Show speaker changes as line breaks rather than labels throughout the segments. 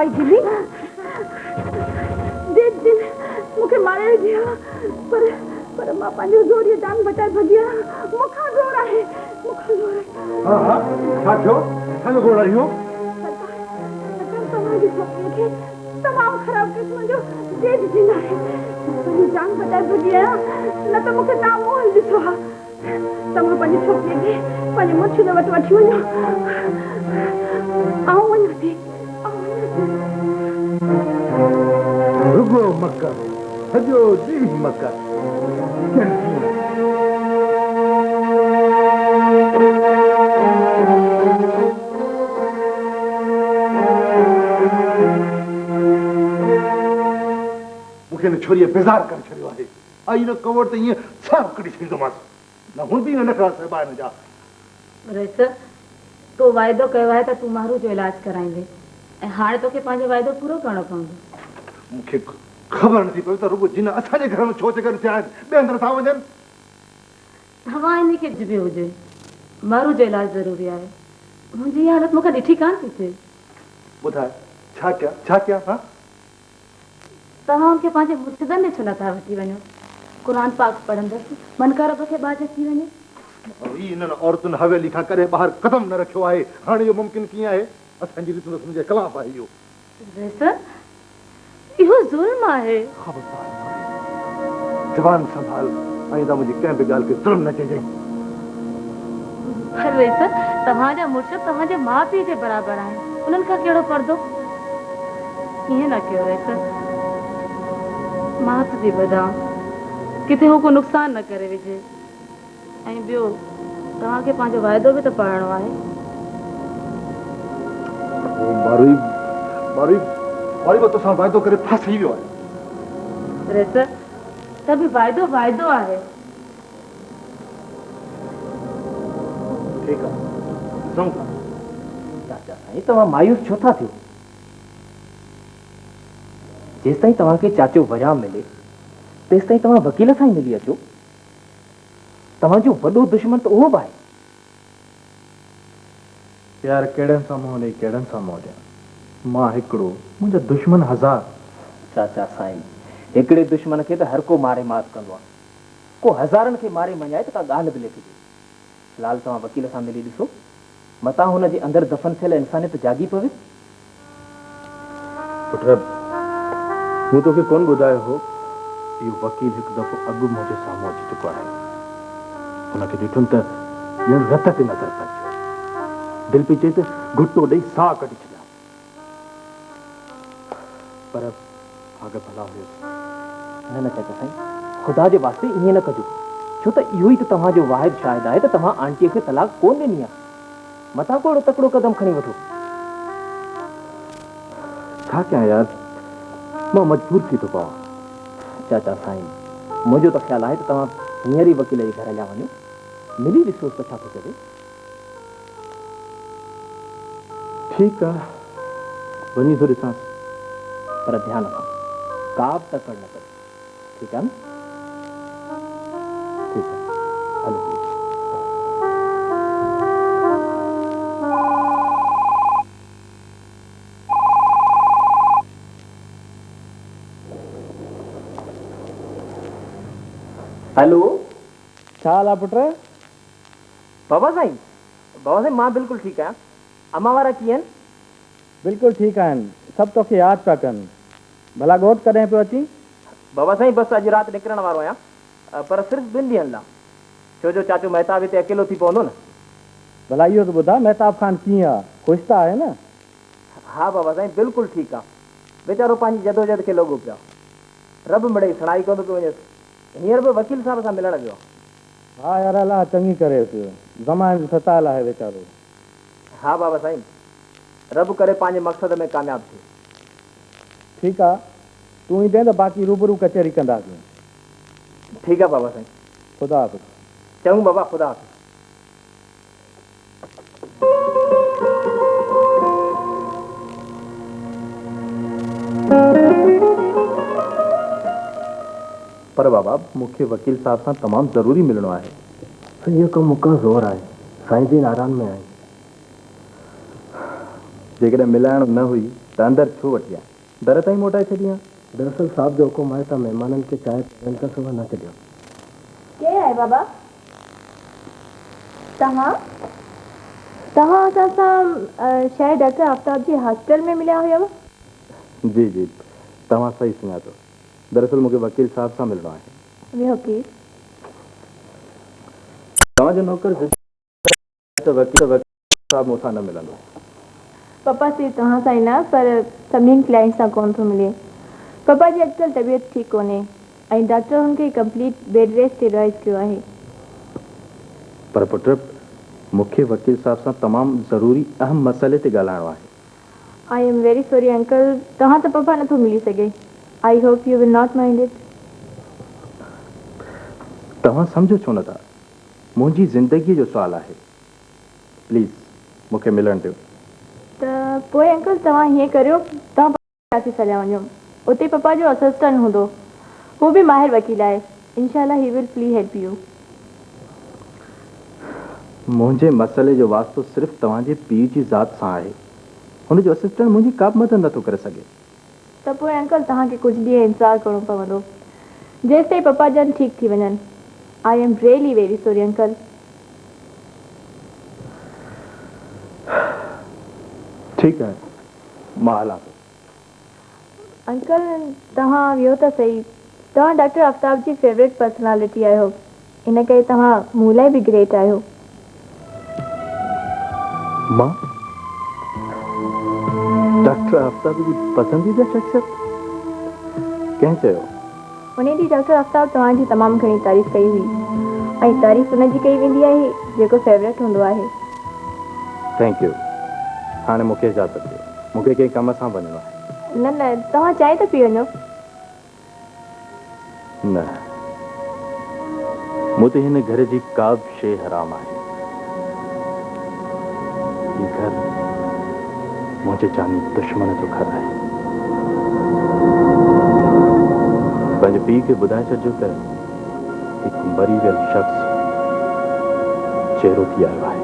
आई दिली देख दिन मुखे मारे दिया पर मां पंहिंजो जोर ये जान बचाए भगिया मुखा जोर है हां हां
छा थियो छा जोर रही हो
तमाम छोकरी के तमाम खराब किस्म जो देख दिन है पंहिंजी जान बचाए भगिया न त मुखे ता मोह दिसो हा तमाम पंहिंजी छोकरी के पंहिंजे मुछ न वट वठी वञो आऊं वञा थी
रुगो मक्का सजो दी मक्का मुखे ने छोरी बेजार कर छड़ियो है आई न कवर त ये साफ कडी छड़ो मास न हुन भी न नखरा से बाहर न जा
रेस तो वायदो कयो है त तू मारू जो इलाज कराइंदे हाणे तोखे पंहिंजो वाइदो पूरो करणो पवंदो
मूंखे ख़बर नथी पई त रुगो जिन असांजे घर में छो चकर थिया आहिनि ॿिए हंधि था वञनि
तव्हां इन खे जिबे हुजे मारू जो इलाज ज़रूरी आहे मुंहिंजी हालत मूंखे ॾिठी कान थी थिए
ॿुधाए छा कया हा
तव्हां उनखे पंहिंजे मुर्शिदनि में छो नथा वठी वञो क़ुर पाक पढ़ंदसि मनका रब खे बाज अची वञे
इन्हनि औरतुनि हवेली खां करे ॿाहिरि कदम न रखियो आहे हाणे इहो मुमकिन कीअं आहे असांजी रीति न सम्झे ख़िलाफ़ आहे इहो
इहो ज़ुल्म आहे
जवान संभाल आईंदा मुंहिंजी कंहिं बि ॻाल्हि खे ज़ुल्म न चइजांइ
पर रेसर तव्हांजा मुर्शिद तव्हांजे माउ पीउ जे बराबरि आहिनि उन्हनि खां कहिड़ो पर्दो ईअं न कयो रेसर मां थी ॿुधां किथे हू को नुक़सान न करे विझे ऐं ॿियो तव्हांखे पंहिंजो वाइदो बि त पढ़णो आहे
मारी तोसां वाइदो करे फासी वियो आहे
रेसर त बि वाइदो आहे
ठीकु आहे ॾिसूं था
चाचा साईं तव्हां मायूस छो था थियो जेसिताईं तव्हांखे चाचो वया मिले तेसिताईं तव्हां वकील सां ई मिली अचो तव्हांजो वॾो दुश्मन त उहो बि आहे
यार कहिड़नि सां मोह ॾेई कहिड़नि सां मोह ॾियां मां हिकिड़ो मुंहिंजा दुश्मन हज़ार
चाचा साईं हिकिड़े दुश्मन खे त हर को मारे मात कंदो आहे को हज़ारनि खे मारे मञाए त का ॻाल्हि बि लिखिजे फ़िलहाल तव्हां वकील सां मिली ॾिसो मतां हुनजे अंदरि दफ़न थियल इंसानियत जागी पवे
पुट मूं तोखे कोन ॿुधायो हो इहो वकील हिकु दफ़ो अॻु मुंहिंजे साम्हूं अची चुको आहे हुनखे ॾिठुमि त ॼण रत ते नज़र पइजी दिलि पई चए त घुटो ॾेई साह कढी छॾिया पर भाग भला हुयुसि
न चाचा साईं ख़ुदा जे वास्ते ईअं न कजो छो त इहो ई त तव्हांजो वाहिद शायदि आहे त तव्हां आंटीअ खे तलाक कोन ॾिनी आहे मथां को अहिड़ो तकिड़ो कदम खणी वठो
छा कयां यार मां मजबूर थी थो पवां
चाचा साईं मुंहिंजो त ख़्यालु आहे त तव्हां हींअर ई वकील जे घर हलिया वञो मिली ॾिसोसि त छा थो चवे
ठीकु आहे वञी थो ॾिसां
पर ध्यानु सां का बि तकड़ न करे ठीकु आहे न
ठीकु आहे हलो
हेलो
छा हाल आहे पुट
बाबा साईं मां बिल्कुलु ठीकु आहियां अम्मा वारा कीअं आहिनि
बिल्कुलु ठीकु आहिनि सभु तोखे यादि पिया कनि भला घोट कॾहिं पियो अची
बाबा साईं बसि अॼु राति निकिरण वारो आहियां पर सिर्फ़ु 2 ॾींहंनि लाइ छो जो चाचो महताब हिते अकेलो थी पवंदो न
भला इहो त ॿुधा महताब ख़ान कीअं आहे ख़ुशि त आहे न
हा बाबा साईं बिल्कुलु ठीकु आहे वीचारो पंहिंजी जदोजहद खे लॻो पियो रब मिड़ई सणाई कंदो पियो वञेसि हींअर बि वकील साहब सां मिलण वियो
हा यार अलाह चङी करेसि ज़माने सतायल आहे वीचारो
हा बाबा साईं रब करे पंहिंजे मक़सद में कामयाबु थिए
ठीकु आहे तूं ईंदे त बाक़ी रूबरू कचहरी कंदासीं
ठीकु आहे बाबा साईं
ख़ुदा हाफ़िज़
चङो बाबा ख़ुदा हाफ़िज़
पर बाबा मूंखे वकील साहब सां तमामु ज़रूरी मिलणो आहे
इहो कमु मूंखां ज़ोर आहे साईं जी नाराज़ में आहे
जेकॾहिं मिलाइण न हुई त अंदर छो वठी आया? दर ताईं मोटाए छॾियां।
दरअसल साहब जो हुकुम आहे त महिमाननि खे चांहि पीअण खां सवाइ न छॾियो।
केरु आहे बाबा? तव्हां असां सां शायदि डॉक्टर आफ्ताब जी हॉस्पिटल में मिलिया हुयव?
जी जी, तव्हां सही सुञातो। दरअसल मूंखे वकील साहब सां मिलणो आहे।
वियो केरु?
तव्हांजो नौकर वकील साहब मूंसां न मिलंदो।
पप्पा सिर्फ़ु तव्हां सां ई न पर सभिनीनि क्लाइंट सां कोन थो मिले। पप्पा जी अॼुकल्ह तबियत ठीकु कोन्हे ऐं डॉक्टर हुनखे कंप्लीट बेड रेस्ट एडवाइस कयो आहे।
पर पुट, मूंखे वकील साहब सां तमामु ज़रूरी अहम मसइले ते ॻाल्हाइणो आहे।
I am very sorry uncle, तव्हां त पप्पा नथो मिली सघे। I hope U will not mind it.
तव्हां सम्झो छो नथा? मुंहिंजी ज़िंदगीअ जो सुवाल आहे। प्लीज़ मूंखे मिलण ॾियो।
त पोइ अंकल तव्हां हीअं करियो, तव्हां ऑफिस हलिया वञो। उते पप्पा जो असिस्टेंट हूंदो, हू बि माहिर वकील आहे। इंशाल्लाह he will please help U.
मुंहिंजे मसइले जो वास्तो सिर्फ़ु तव्हांजे पीउ जी ज़ात सां आहे। हुनजो असिस्टेंट मुंहिंजी का बि मदद नथो करे सघे।
त पोइ अंकल तव्हांखे कुझु ॾींहं इंतज़ारु करिणो पवंदो जेसि ताईं पप्पा जन ठीकु थी वञनि। I am really very sorry uncle.
ठीकु आहे, मां हलां थो।
अंकल तव्हां वियो त सही। तव्हां डॉक्टर आफ्ताब जी फेवरेट पर्सनालिटी आहियो, इन करे तव्हां मूं लाइ बि ग्रेट आहियो।
मां डॉक्टर आफ्ताब जी पसंदीदा शख्सियत? कंहिं चयो?
उन ॾींहुं डॉक्टर आफ्ताब तव्हांजी तमामु घणी तारीफ़ कई हुई ऐं तारीफ़ हुनजी कई वेंदी आहे जेको फेवरेट हूंदो आहे।
Thank U. हाणे मूंखे इजाज़त ॾियो, मूंखे कंहिं कम सां वञिणो आहे।
न न, तव्हां चांहि त पी वञो।
न, मूं ते हिन घर जी का बि शइ हराम आहे। ही घर मुंहिंजे जानी दुश्मन जो घर आहे। पंहिंजे पीउ खे ॿुधाए छॾिजो त हिकु मरी वियल शख़्स चेरो थी आयो आहे।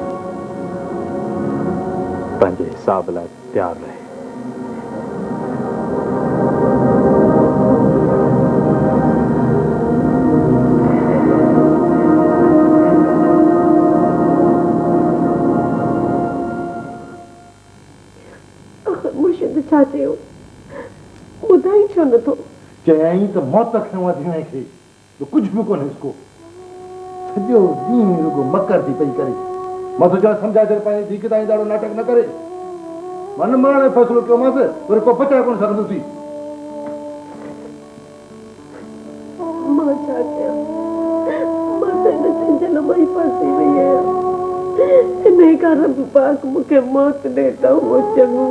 पंहिंजे हिसाब लाइ तयारु रहे।
मुर्शिद छा चयो? ॿुधाई छो नथो?
चयाई त मौत खणवा थी हिन खे, कुझु बि कोन्हे इसको। सॼो ॾींहुं रुगो मकर थी पई करे। मां तुंहिंजा सम्झाए छॾ, पंहिंजी धीउ खे ताईं ॾाढो नाटक न करे। मां न मरण जो फ़ैसिलो कयोमांसि, वरी को बचाए कोन सघंदुसि।
मां छा कयां? मां त हिन झंझट मां ई फासी वई आहियां। हिन खां रब पाक मूंखे मौत ॾे त उहो चङो।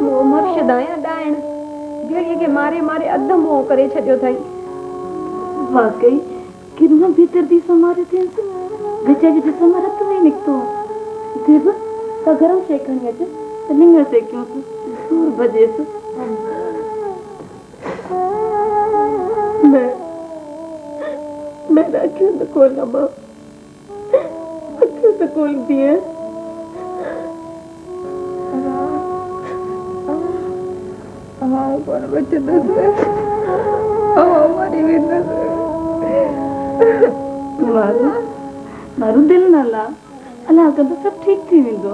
मूं मुर्शिद आहियां ॾाइण, भेड़ीअ खे मारे मारे अधु मुंहुं करे छॾियो अथई। वाकई किरनो बेदर्दी सां मारे थियसि। वीचारी ॾिसण में रत में निकितो। देव त गरम शइ खणी अच त लिंङर सेकियोसि, सूर भॼेसि। मैं अखियूं त खोलां मां, अखियूं त खोलंदी आहियां। कोन बचंदसि, मरी वेंदसि। मारो दिलि न ला, अलाह कंदो सभु ठीकु थी वेंदो।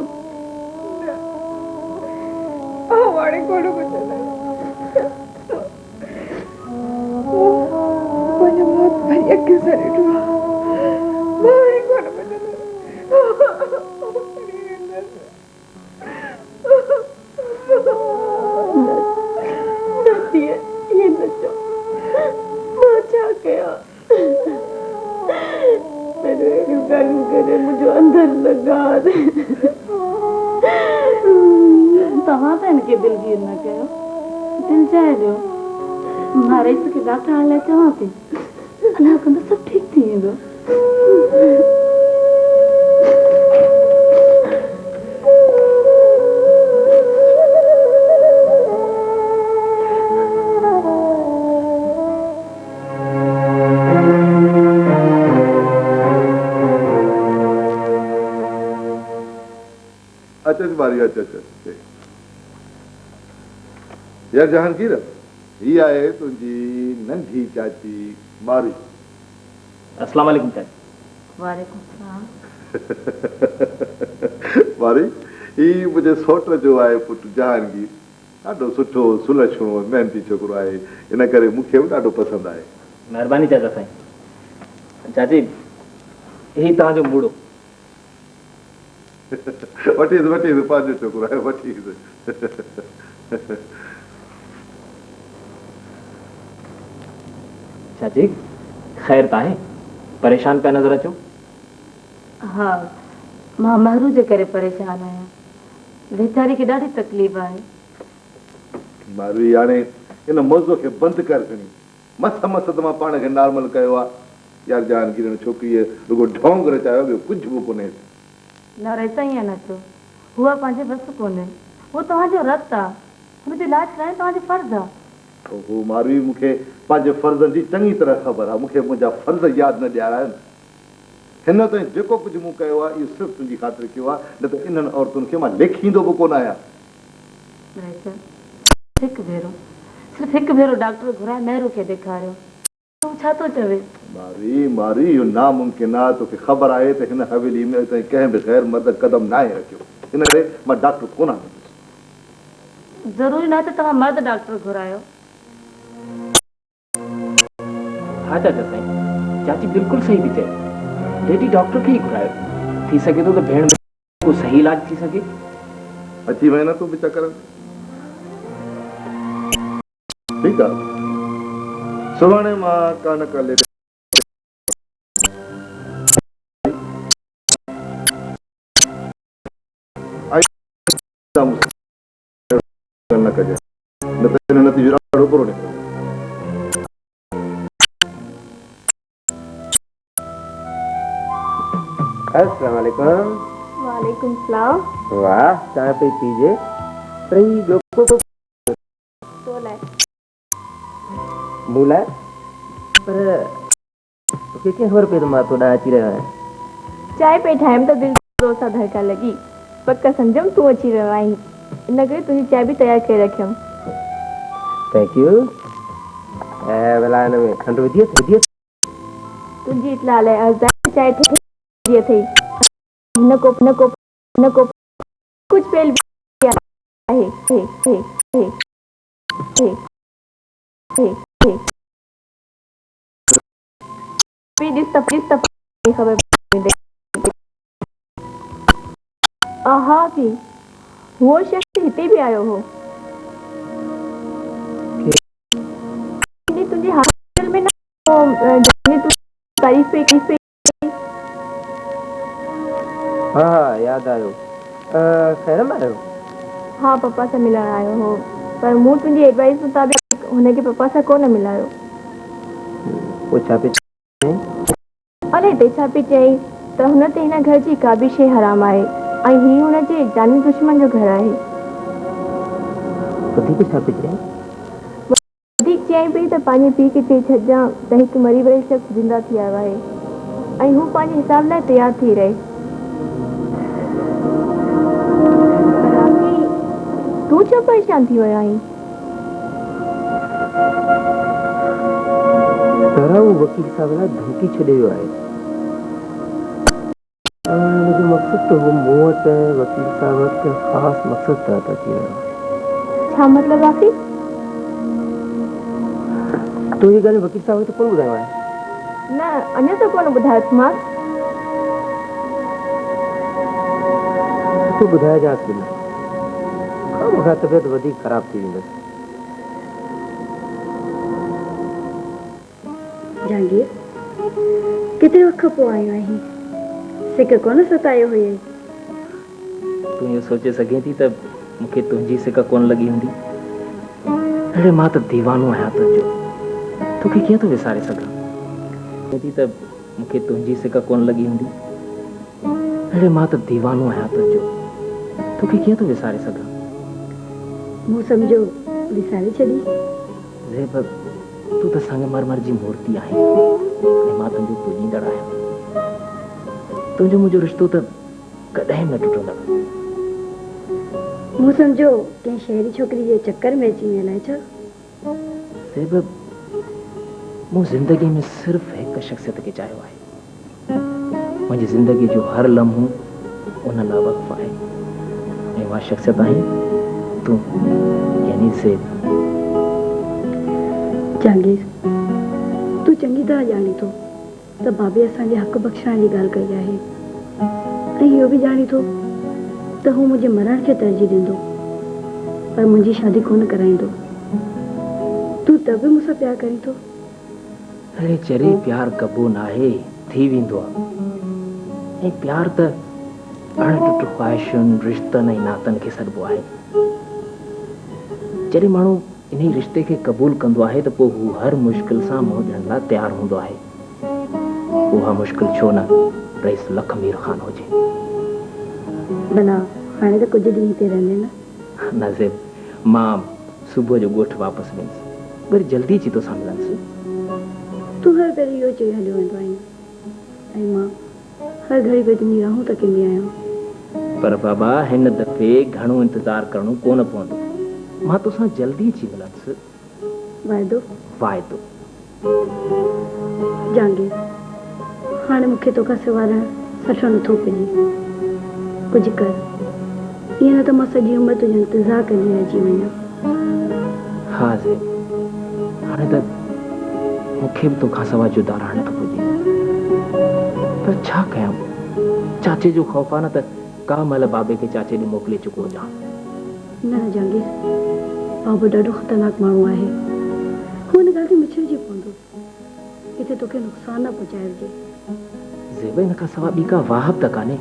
हाणे कोन बचंदसि। मुंहिंजो मौत भई अखियूं सां ॾिठो आहे। हाणे कोन बचंदसि। मुंहिंजो अंदर लॻा तव्हां त हिनखे दिलगीर न कयो, दिलि चाहे ॾियो। मां रईस खे डॉक्टर आणण लाइ चवां थी, अलाह कंदो सभु ठीकु थी वेंदो।
अच बारी अच अच। यार जहांगीर, ही आहे तुंहिंजी नंढी चाची मारी।
अस्सलाम वालेकुम चाची।
वालेकुम सलाम।
मारी, ही मुंहिंजे सौट जो आहे पुटु जहांगीर। ॾाढो सुठो सुलक्षणो महिनती छोकिरो आहे, इन करे मूंखे बि ॾाढो पसंदि आहे।
महिरबानी चाचा साईं। चाची, ही तव्हांजो मूड़ो।
वठीस वठीस, पंहिंजो छोकिरो आहे, वठीस।
चाची, ख़ैर ताहे परेशान पिया नज़र अचो।
हाँ, मां महरू जे करे परेशान आहियां। वीचारी खे ॾाढी तकलीफ़ आहे।
मारू हाणे इन मौज़ो खे बंदि कर खणी। मस मस त मां पाण खे नॉर्मल कयो आहे। यार जहांगीर छोकिरीअ रुगो ढोंग रचायो, ॿियो कुझु बि कोन्हे।
न ऐसा ई न थियो, हुआ पंहिंजे बस कोन्हे। वो तव्हांजो रत आहे, हुनजो इलाज कराइण तव्हांजो फर्ज़ आहे।
ओहो मारू, मूंखे पंहिंजे फर्ज़नि जी चङी तरह ख़बर आहे। मूंखे मुंहिंजा फर्ज़ यादि न ॾियाराइनि। हिन ताईं जेको कुझु मूं कयो आहे, इहो सिर्फ़ु तुंहिंजी ख़ातिर कयो आहे, न त इन्हनि औरतुनि खे मां लेखींदो बि कोन आहियां।
हिकु भेरो डॉक्टर घुराए महरू खे ॾेखारियो। तूं छा थो चवे?
मारी इहो नामुमकिन आहे। तोखे ख़बर आहे त हिन हवेली में ताईं कंहिं बि ग़ैर मर्द कदम न आहे रखियो। इन करे मां डॉक्टर कोन आहियां।
ज़रूरी न त तव्हां मर्द डॉक्टर घुरायो।
हाँ चाचा साईं, चाची बिल्कुलु सही थी चए। लेडी डॉक्टर खे ई घुरायो। थी सघे थो त भेण में को सही इलाज थी सघे।
अची वञे न तूं बि चकर। ठीकु आहे, सुभाणे मां कान कले न कजे, न त हिन नतीजो ॾाढो बुरो निकिरे।
अस्सलाम वालेकुम।
वालेकुम सलाम।
वाह, चाय पे पीजिए। सही लोगों को
बोला
मूला पर ओके के खबर पे मां तो ना अची रहा है।
चाय पे ठाइम तो दिल रोसा धड़का लगी। पक्का संजम तू अची रहियो आहीं, इन करे तुंहिंजी चाय बि तयारु करे रखियमि।
Thank U. भला हिन में खंडु विधी
तुंहिंजी इतला लाइ अर्ज़ाई चाय ठही अथई। न को कुछ फेल आहे। खबर आहा थी वो शख्स हिते भी आयो हो। तुझे हाल में ना जाने तू तारीफ पे
हाँ याद आयो। खैर में आयो।
हाँ पापा से मिलण आयो हो, पर मूं तुंहिंजी एडवाइस मुताबिक हुनखे पापा सां कोन मिलायो।
वो छा पे
अरे ते छा पई चई त हुन ते हिन घर जी का बि शइ हराम आहे ऐं हीउ हुनजे जानी दुश्मन जो घर आहे।
वधीक छा पे चई?
वधीक चई पई त पंहिंजे पीउ खे चई छॾिजां त हिकु मरी वियल शख़्स ज़िंदा थी आयो आहे ऐं हू पंहिंजे हिसाब लाइ तयारु थी रहे। तूं छो परेशान थी वियो आहीं?
तरह वो वकील साहब ने धमकी छॾे वियो आहे। मुंहिंजो मक़सदु त हो मूं वटि वकील साहब के ख़ासि मक़सदु तहत अची रहियो आहे।
छा मतिलबु आखिर?
तो ये ॻाल्हि वकील साहब खे कोन ॿुधायो आहे?
न अञा त कोन ॿुधायोमांसि।
तो ॿुधाइजांसि बिना मूंखां तबियत वधीक ख़राब थी वेंदसि।
जहांगीर केतिरे वक़्त खां पोइ आयो आहीं? सिक कोन सतायो हुई?
तूं इहो सोचे सघे थी त मूंखे तुंहिंजी सिक कोन लॻी हूंदी? अड़े मां त दीवानो आहियां तुंहिंजो, तोखे कीअं थो विसारे सघां? थी त मूंखे तुंहिंजी सिक कोन लॻी हूंदी? अड़े मां त दीवानो आहियां तुंहिंजो, तोखे कीअं थो विसारे सघां?
मूं सम्झो विसारे छॾी।
तूं त संगमरमर जी मूर्ति आहीं ऐं मां तुंहिंजो पूॼींदड़ आहियां। तुंहिंजो मुंहिंजो रिश्तो त कॾहिं न टुटंदो।
मूं सम्झो कंहिं शहरी छोकिरी जे चक्कर में अची वियल आहे छा?
ज़ेब, मूं ज़िंदगी में सिर्फ़ हिकु शख़्सियत खे चाहियो आहे। मुंहिंजी ज़िंदगी जो हर लम्हो उन लाइ वक़्फ़ आहे ऐं उहा शख़्सियत आहीं तूं, यानी ज़ेब।
जहांगीर, तूं चङी तरह ॼाणी थो त बाबे असांजे हक़ बख़्शण जी ॻाल्हि कई आहे ऐं इहो बि ॼाणी थो त हू मुंहिंजे मरण खे तरजीह ॾींदो पर मुंहिंजी शादी कोन कराईंदो। तूं त बि मूंसां प्यार करीं थो।
अरे चरी प्यार कबो नाहे, थी वेंदो आहे। ऐं प्यार त अणटुट ख़्वाहिशुनि रिश्तनि ऐं नातनि खे सॾिबो आहे। जॾहिं माण्हू इन रिश्ते खे क़बूल कंदो आहे त पोइ हू हर मुश्किल सां मुंहुं ॾियण लाइ तयारु हूंदो आहे। उहा मुश्किल छो न रईस लखमीर ख़ान हुजे।
भला हाणे त कुझु ॾींहं हिते रहंदे न?
न ज़ेब, मां सुबुह जो ॻोठ वापसि वेंदुसि, वरी जल्दी अची तोसां मिलंदुसि।
तूं हर भेरे इहो चई हलियो वेंदो आहीं ऐं मां हर घड़ी बे तुंहिंजी राहूं तकींदी आहियां।
पर बाबा हिन दफ़े घणो इंतज़ारु करणो कोन पवंदो। मां तोसां जल्दी अची मिलंदुसि।
वाइदो?
वाइदो।
जहांगीर, हाणे मूंखे तोखां सवाइ रहण सठो नथो पइजे। कुझु कर, ईअं न त मां सॼी उमिरि तुंहिंजो इंतज़ारु कंदी रहिजी वञा।
हा ज़ेब, हाणे त मूंखे बि तोखां सवाइ जुदा रहण थो पुॼे, पर छा कयां? चाचे जो ख़ौफ़ आहे न त का महिल बाबे खे चाचे ॾे मोकिले चुको हुजां।
न जहांगीर, बाबो ॾाढो ख़तरनाक माण्हू आहे। हू हिन ॻाल्हि खे मिछड़जी पवंदो। किथे तोखे नुक़सानु न पहुचाइजे।
ज़ेब, हिन खां सवाइ ॿी का वाहब त कान्हे।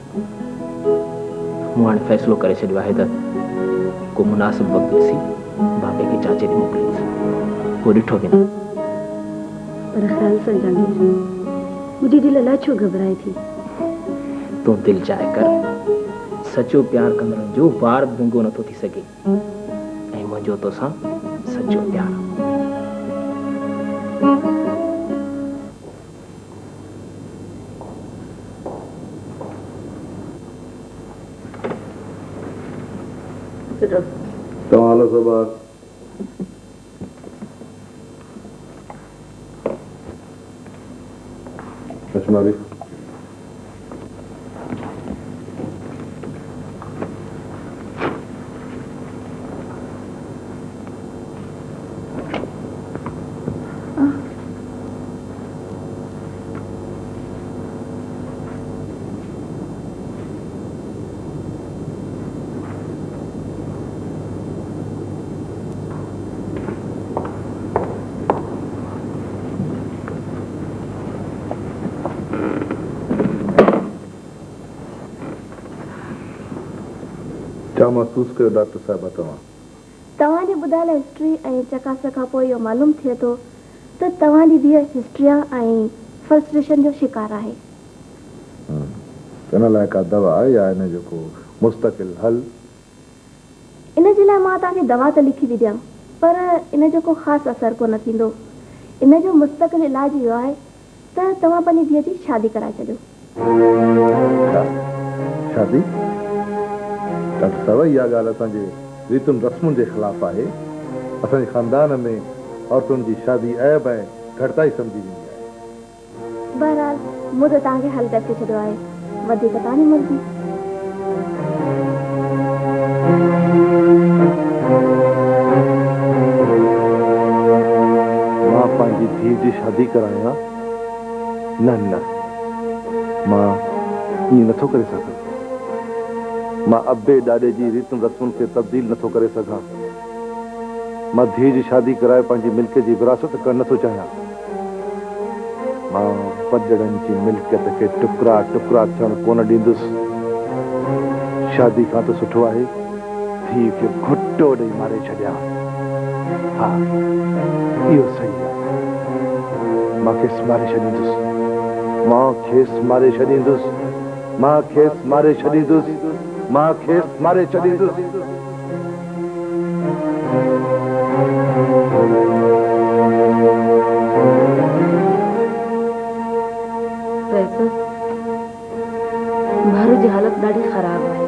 मूं हाणे फ़ैसिलो करे छॾियो आहे त को मुनासिब वक़्तु ॾिसी बाबे खे चाचे ॾे मोकिलींदुसि, पोइ ॾिठो वेंदो।
पर ख़्याल सां जहांगीर, मुंहिंजी दिलि अलाए छो घबराए थी।
तूं दिलि चाहे कर। सचो प्यार कंदड़नि जो वार बि विंगो नथो थी सघे ऐं मुंहिंजो तोसां सचो प्यार।
तव्हां हलो सभु कश्मीरी क्या महसूस कयो डॉक्टर साहिबा
तव्हांजे ॿुधायल हिस्ट्री ऐं चकास खां पोइ इहो मालूम थिए थो त तव्हांजी धीअ हिस्ट्रिया ऐं फ्रस्ट्रेशन जो शिकार आहे।
इन लाइ का दवा या इन जो को मुस्तक़िल हल?
इन जे लाइ मां तव्हांखे दवा त लिखी थी ॾियां, पर इन जो को ख़ासि असरु कोन थींदो। इन जो मुस्तक़िल इलाज इहो आहे त तव्हां पंहिंजी धीअ जी शादी कराए छॾियो।
शादी? डॉक्टर साहिबा, इहा ॻाल्हि असांजे रीतुनि रस्मुनि जे ख़िलाफ़ आहे। असांजे ख़ानदान में औरतुनि जी शादी ऐब ऐं घटिताई सम्झी वेंदी आहे।
बहरहाल मूं त तव्हांखे हल करे छॾियो आहे, वधीक तव्हांजी मर्ज़ी।
मां पंहिंजी धीउ जी शादी करायां? न न, मां ईअं नथो करे सघां। मां अबे ॾाॾे जी रीतुनि रस्मुनि खे तब्दील नथो करे सघां। मां धीउ जी शादी कराए पंहिंजी मिल्कियत जी विरासत करणु नथो चाहियां। मां वॾड़नि जी मिल्कियत खे टुकड़ा टुकड़ा थियणु कोन ॾींदुसि। शादी खां त सुठो आहे धीउ खे घुटो ॾेई मारे छॾियां। हा, इहो सही आहे। मां खेसि मारे छॾींदुसि। मां खेसि मारे छॾींदुसि। मां खेसि मारे छॾींदुसि। मां खेसि मारे छॾींदुसि।
भारू जी हालत ॾाढी ख़राब आहे।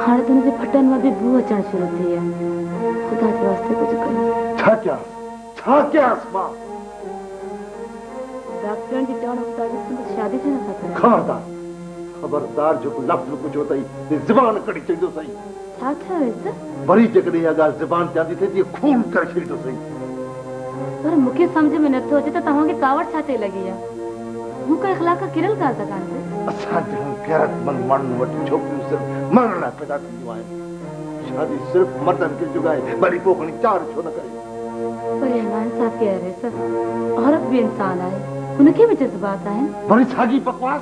हाणे त मुझे फटन में भी बू अचण शुरू थी है खुदा के वास्ते कुछ कयो
छा क्या मां
डॉक्टर जी चवण मुताबिक तुम शादी छो नथा करो
खबरदार जो लफ्ज़ कुछ होता ही ज़बान कड़ी चईंदो सही
छा छा है
वरी जकॾहिं इहा ॻाल्हि ज़बान ते आंदी थिए तीअं खून करे छॾींदो सही
पर मूंखे सम्झ में नथो अचे त तव्हांखे कावड़ छा ते लॻी आहे हू का इख़लाक़ किरल ॻाल्हि त कान
असां जहिड़नि गैरतमंद माण्हुनि वटि छोकिरियूं सिर्फ़ु मरण लाइ पैदा थींदियूं आहिनि शादी सिर्फ़ु मर्दनि खे जुगाए वरी पोइ खणी चार छो न करे
पर यहाँ इंसाफ़ी आहे रे सर औरत भी इंसान आहे हुनखे भी जज़्बात आहिनि
वरी साॻी बकवास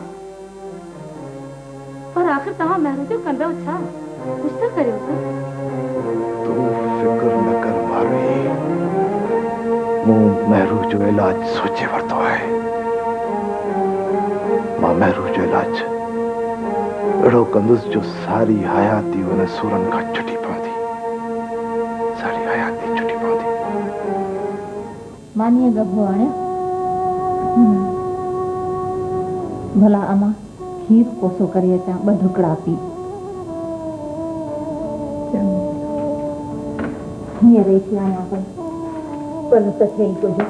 पर आख़िर तव्हां महरूज कंदव छा कुछ त करियो सर
तू फिक्र न कर मारी मूं महरू जो इलाज सोचे वरितो आहे मां महरू जो इलाज अहिड़ो कंदुसि जो सारी हयाती हुन सूरनि खां छुटी पवंदी सारी हयाती छुटी पवंदी
मानिए गभो आणे भला अमा खीर कोसो करे अचां ॿ ढुकड़ा पी हींअर ई थी आहियां पई पर त थिए कुझु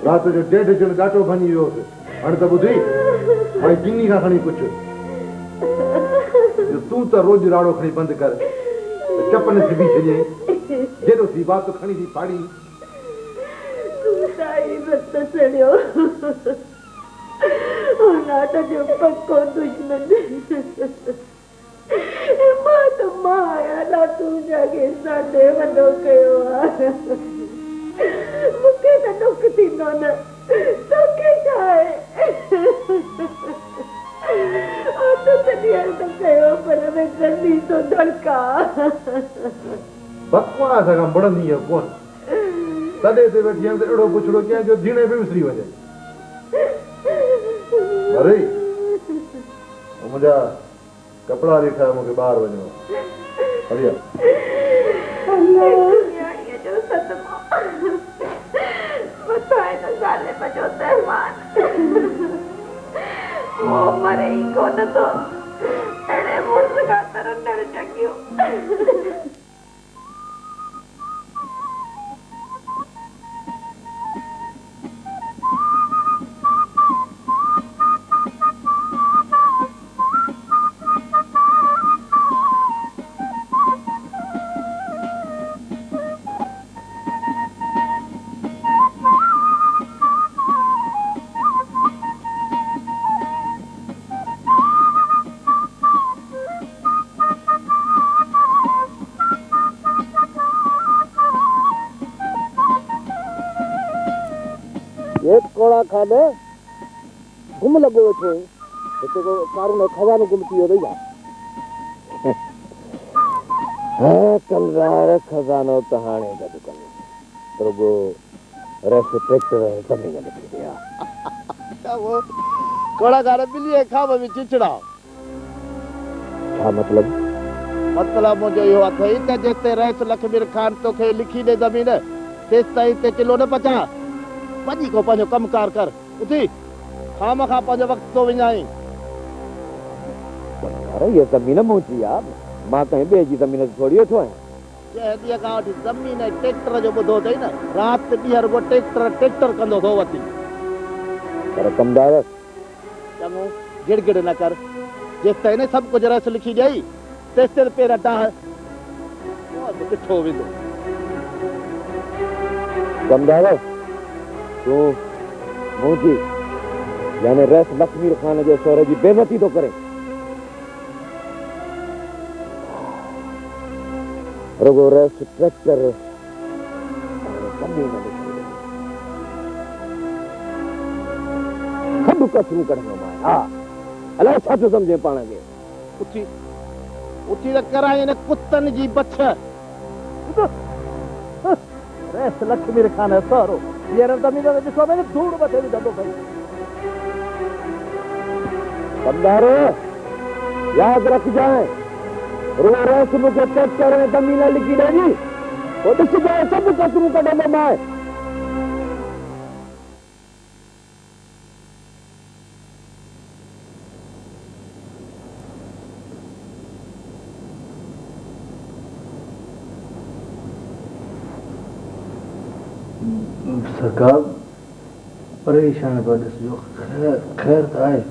रात जो 1.5 जन गाटो भञी वियो हाणे त ॿुधी हाणे किनी खां खणी पुछ तूं त रोज राड़ो खणी बंदि कर चपन सिबी छॾियईं जेॾो थी बात खणी थी पाड़ी
नाटक जो पक्को दुश्मन मां त मां आहियां ना तूं जाके साडे वॾो कयो आहे मूंखे त दुख थींदो न तोखे छा आहे तो धड़का
बकवास अगम बढ़ंदी है कोन तदे ते वेठी ते एड़ो पुछड़ो क्या जो धीणे भी विसरी वजे अरे मुझा कपड़ा ॾिठा मूंखे ॿाहिरि वञो हलिया
दुनिया जो सदमा बताए न जाने बजो तहमान वो मरे ही कोन तो अड़े मुर्स का तरह नड़ चगियो
कोड़ा खाने गुम लगो वेठो हिते को कारून खजानो गुम थी वियो अथई हा कंदार खजानो त हाणे गॾु कनि रुगो रेस ट्रैक्टर ज़मीन लिखी विया वो कोड़ा खाने बिल्ली खाब में चिचड़ा छा मतलब मुंहिंजो इहो अथई त जेसिताईं रेस लखमीर खान तोखे लिखी ॾे ज़मीन तेसिताईं ते किलो न पचा वञी को पंहिंजो कमकार कर उथी खाम खां पंहिंजो वक़्तु थो विञाई अरे ये ज़मीन मुंहिंजी आहे मां कंहिं ॿिए जी ज़मीन ते थोरी वेठो आहियां जंहिं ॾींहं खां वठी ज़मीन ऐं ट्रैक्टर जो ॿुधो अथई न राति ॾींहं रुगो ट्रैक्टर कंदो थो वठी पर कमदार चङो गिड़गिड़ न कर जेसिताईं न सभु कुझु रस लिखी ॾेई तेसिताईं पेर डाह ॾिठो वेंदो कमदार तू मुंहिंजी यानी रेस लक्ष्मी खान जो सौरे जी बेइज्जती तो करे रुगो रेस ट्रैक्टर सब कसरू कढंदो मां हा अलाए छा थो सम्झे पाण खे उथी उथी त कराए न कुतनि जी बछ रेस लक्ष्मी खान सौरो ये ज़मीन ते ॾिसो में धूड़ मथे विझंदो पई कंदार यादि रखजांइ रोज़ मूंखे ट्रैक्टर में ज़मीन लिखी ॾेनी पोइ ॾिसजांइ सभु कसरू कढंदो मां
सरकार परेशान पर ॾिसजो ख़ैर त आहे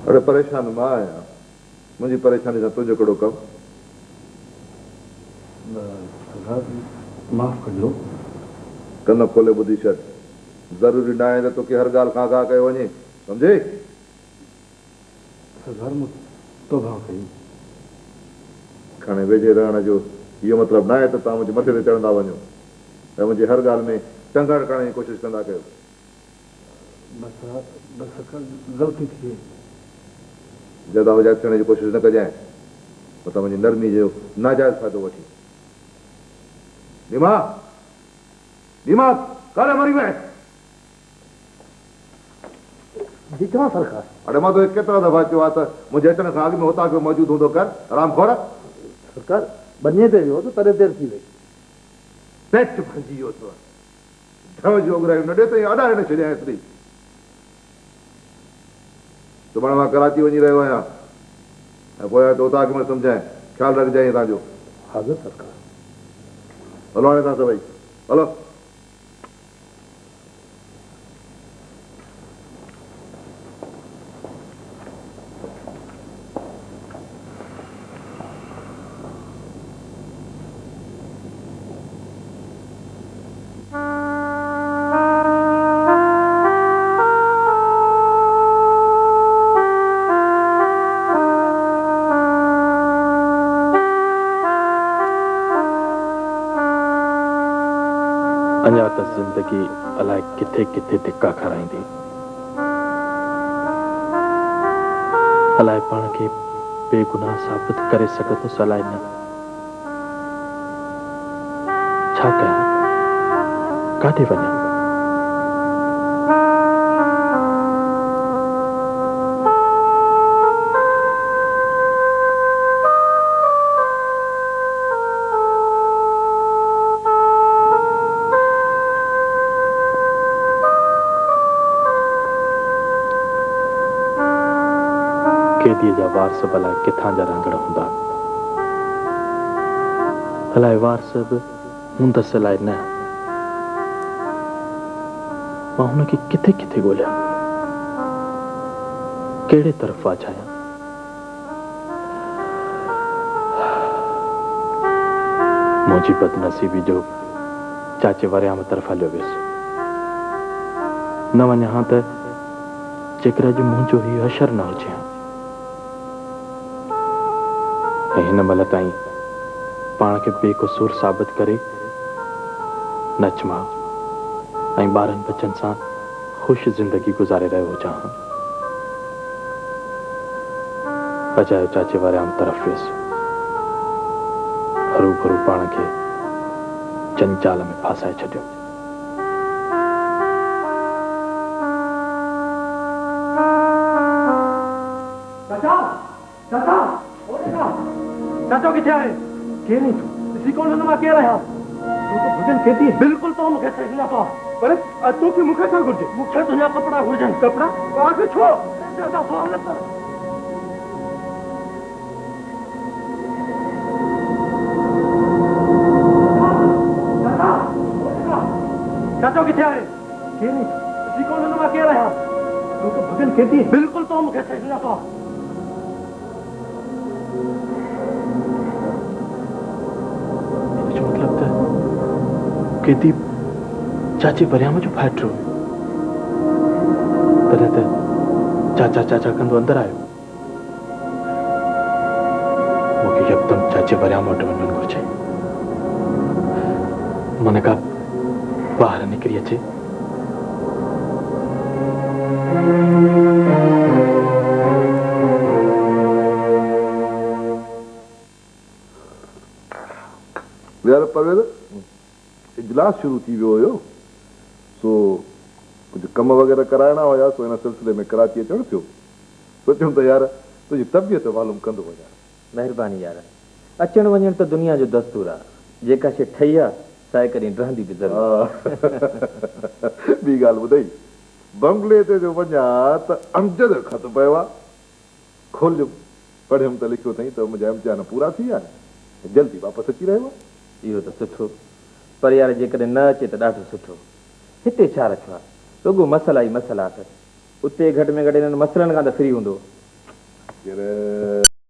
अरे परेशान मां आहियां मुंहिंजी परेशानी सां तुंहिंजो कहिड़ो कमु सरकार माफ़ कजो कन खोले ॿुधी छॾ ज़रूरी न आहे त तोखे हर ॻाल्हि खां आगाह कयो वञे सम्झे सरकार मूं तौबा कई खाने वेझे रहण जो इहो मतिलबु न आहे त तव्हां मुंहिंजे मथे ते चढ़ंदा वञो ऐं मुंहिंजी हर ॻाल्हि में टंगड़ करण जी कोशिशि कंदा कयो ग़लती थी ज्यादा वजाद थियण जी कोशिशि न कजांइ मतिलबु मुंहिंजी नरमी जो नाजाइज़ फ़ाइदो वठी नीमा नीमा काॾे मरी वए जी चवां सरकार अड़े मां तोखे केतिरा दफ़ा चयो आहे त मुंहिंजे अचण खां अॻु में हुतां पियो मौजूदु हूंदो कर आराम खोड़ सरकार बनीअ ते वियो त तॾहिं देरि थी वई पेट भंजी वियो अथव ढव जो अॻिरायो न ॾे त अॾाए न छॾियां एतिरी सुभाणे मां कराची वञी रहियो आहियां ऐं पोइ त हुतां अॻु में सम्झाए ख़्यालु रखजांइ तव्हांजो हाज़िर सरकार हलो हाणे तव्हां सभई हलो
अञा त ज़िंदगी अलाए किथे किथे धिका खाराईंदी अलाए पाण खे बेगुनाह साबित करे सघंदुसि अलाए न। छा कयां, काथे वञां? केदीअ जा वारस भला किथां जा रहंदड़ हूंदा, अलाए वारस बि हूंदसि अलाए न। मां हुनखे किथे किथे ॻोल्हियां, कहिड़े तरफ़ वाछायां? मुंहिंजी बदनसीबी जो चाचे वरियाम तरफ़ हलियो वियुसि। न वञा हा त जेकर अॼु मुंहिंजो हीउ अशर न हुजे हा। ऐं हिन महिल ताईं पाण खे बेकसूर साबित करे नच मां ऐं ॿारनि बचनि सां ख़ुशि ज़िंदगी गुज़ारे रहियो हुजां हा। अजायो चाचे वरियाम तरफ़ वियुसि, हरू भरू पाण खे जंजाल में फासाए छॾियो।
चाचो किथे आहे? केर नहीं तू? इसी कौन है? केर आया? तू तो भजन कहती है। बिल्कुल तो मुखे से ना पा। पर तू की मुखे छा गुरजे? मुखे दुनिया कपड़ा गुरजन। कपड़ा? आके छो। ज्यादा सवाल न कर। चाचो किथे आहे? केर नहीं? इसी कौन है? केर आया? तू तो भजन कहती है। बिल्कुल तो मुखे से ना पा। केती चाचे वरियाम जो फाइटरो तॾहिं त चाचा चाचा कंदो अंदर आयो। मूंखे यकदम चाचे वरियाम वटि वञणु घुरिजे। मन का ॿाहिरि निकिरी अचे।
यार परवेज़, इजलास शुरू थी वियो हुयो, सो कुछ कम वग़ैरह कराइणा हुया, सो इन सिलसिले में कराची अचणु थियो। सोचियुमि त यार तुंहिंजी तबियत मालूम कंदो वञा।
महिरबानी यार, अचणु वञणु त दुनिया जो दस्तूर आहे। जेका शइ ठही आहे साए कॾहिं रहंदी बि ज़रूरु।
ॿी ॻाल्हि ॿुधाई, बंगले ते जो वञा त अमजद ख़त पियो आहे। खोलियुमि, पढ़ियुमि त लिखियो अथई त मुंहिंजा इम्तिहान पूरा थी विया, जल्दी वापसि अची रहियो आहे।
इहो त सुठो, पर यार जेकॾहिं न अचे त ॾाढो सुठो। हिते छा रखियो आहे, रुॻो मसला ई मसला अथसि। उते घटि में घटि इन्हनि मसलनि खां त फ्री हूंदो।